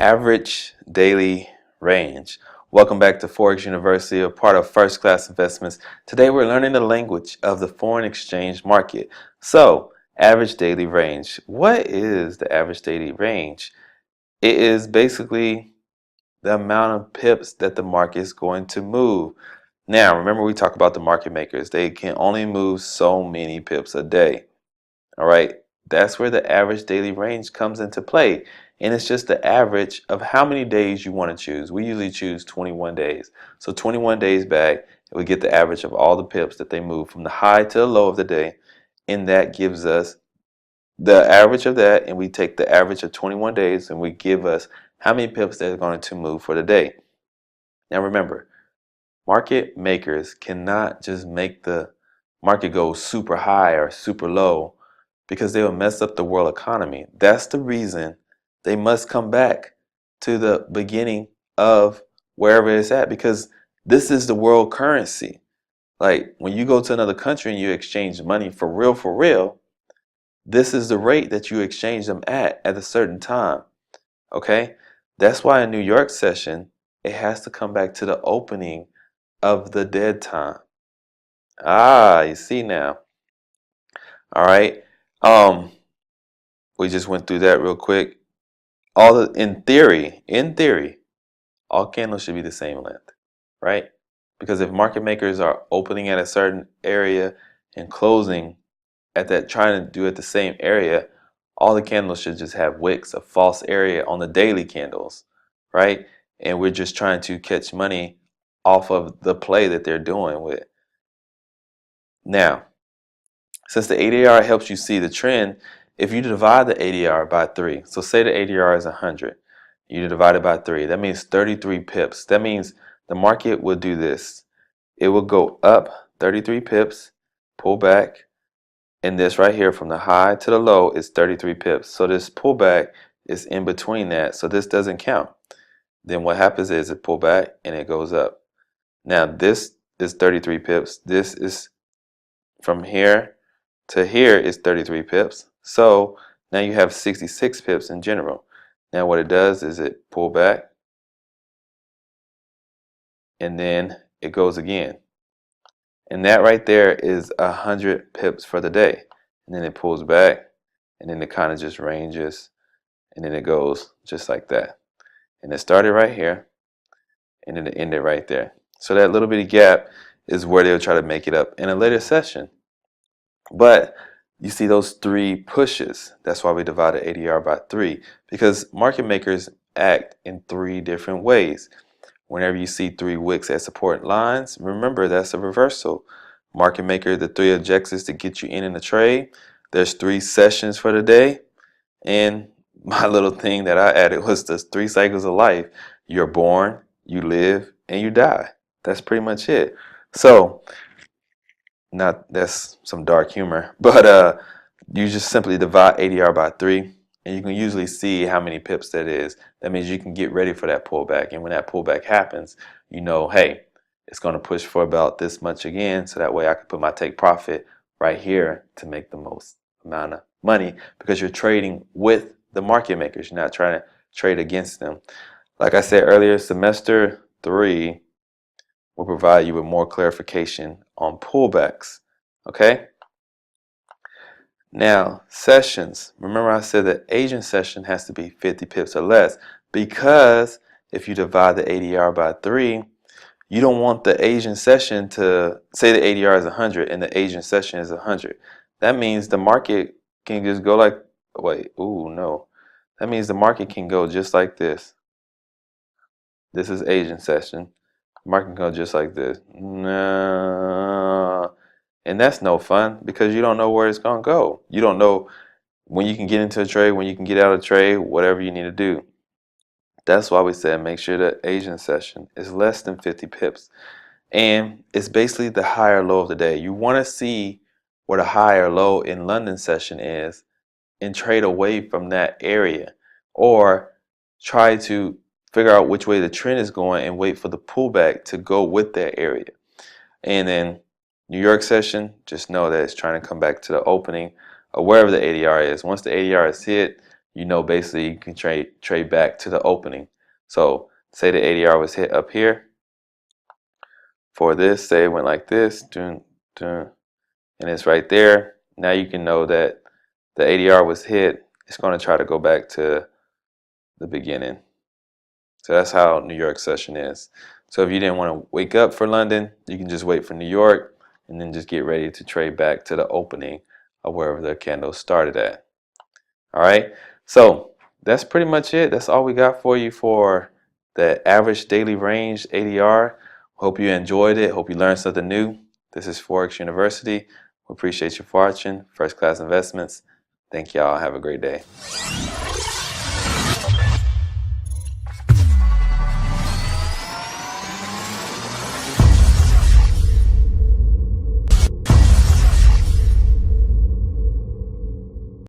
Average daily range. Welcome back to Forex University, a part of First Class Investments. Today we're learning the language of the foreign exchange market. So, average daily range. What is the average daily range? It is basically the amount of pips that the market is going to move. Now, remember we talk about the market makers. They can only move so many pips a day. All right, that's where the average daily range comes into play. And it's just the average of how many days you want to choose. We usually choose 21 days. So 21 days back, we get the average of all the pips that they move from the high to the low of the day. And that gives us the average of that. And we take the average of 21 days and we give us how many pips they're going to move for the day. Now remember, market makers cannot just make the market go super high or super low because they will mess up the world economy. That's the reason they must come back to the beginning of wherever it's at, because this is the world currency. Like when you go to another country and you exchange money for real, this is the rate that you exchange them at a certain time. Okay? That's why in New York session, it has to come back to the opening of the dead time. Ah, you see now. All right. We just went through that real quick. In theory, all candles should be the same length, right? Because if market makers are opening at a certain area and closing at that, trying to do it the same area, all the candles should just have wicks, a false area on the daily candles, right? And we're just trying to catch money off of the play that they're doing with. Now, since the ADR helps you see the trend, if you divide the ADR by 3, so say the ADR is 100, you divide it by 3, that means 33 pips. That means the market will do this. It will go up 33 pips, pull back, and this right here from the high to the low is 33 pips. So this pullback is in between that, so this doesn't count. Then what happens is it pull back and it goes up. Now this is 33 pips. This is from here to here is 33 pips. So now you have 66 pips in general. Now what it does is it pull back and then it goes again. And that right there is 100 pips for the day. And then it pulls back and then it kind of just ranges and then it goes just like that. And it started right here and then it ended right there. So that little bitty gap is where they'll try to make it up in a later session. But you see those 3 pushes. That's why we divided ADR by 3, because market makers act in 3 different ways. Whenever you see 3 wicks as support lines, remember that's a reversal. Market maker, the 3 objectives to get you in the trade. There's 3 sessions for the day. And my little thing that I added was the 3 cycles of life. You're born, you live, and you die. That's pretty much it. So that's some dark humor, but you just simply divide ADR by 3 and you can usually see how many pips that is. That means you can get ready for that pullback, and when that pullback happens, you know, hey, it's going to push for about this much again, so that way I can put my take profit right here to make the most amount of money, because you're trading with the market makers. You're not trying to trade against them. Like I said earlier, semester 3 will provide you with more clarification on pullbacks. Okay? Now, sessions. Remember I said that Asian session has to be 50 pips or less, because if you divide the ADR by 3, you don't want the Asian session to, say the ADR is 100 and the Asian session is 100. That means the market can just go like, wait, ooh, no. That means the market can go just like this. This is Asian session. Market can go just like this. No. And that's no fun, because you don't know where it's going to go. You don't know when you can get into a trade, when you can get out of trade, whatever you need to do. That's why we said make sure the Asian session is less than 50 pips. And it's basically the high or low of the day. You want to see where the high or low in London session is and trade away from that area, or try to figure out which way the trend is going and wait for the pullback to go with that area. And then New York session, just know that it's trying to come back to the opening or wherever the ADR is. Once the ADR is hit, you know basically you can trade back to the opening. So say the ADR was hit up here for this, say it went like this, dun, dun, and it's right there. Now you can know that the ADR was hit. It's going to try to go back to the beginning. So that's how New York session is. So if you didn't want to wake up for London, you can just wait for New York and then just get ready to trade back to the opening of wherever the candle started at. All right, so that's pretty much it. That's all we got for you for the average daily range ADR. Hope you enjoyed it. Hope you learned something new. This is Forex University. We appreciate you for watching First Class Investments. Thank y'all. Have a great day.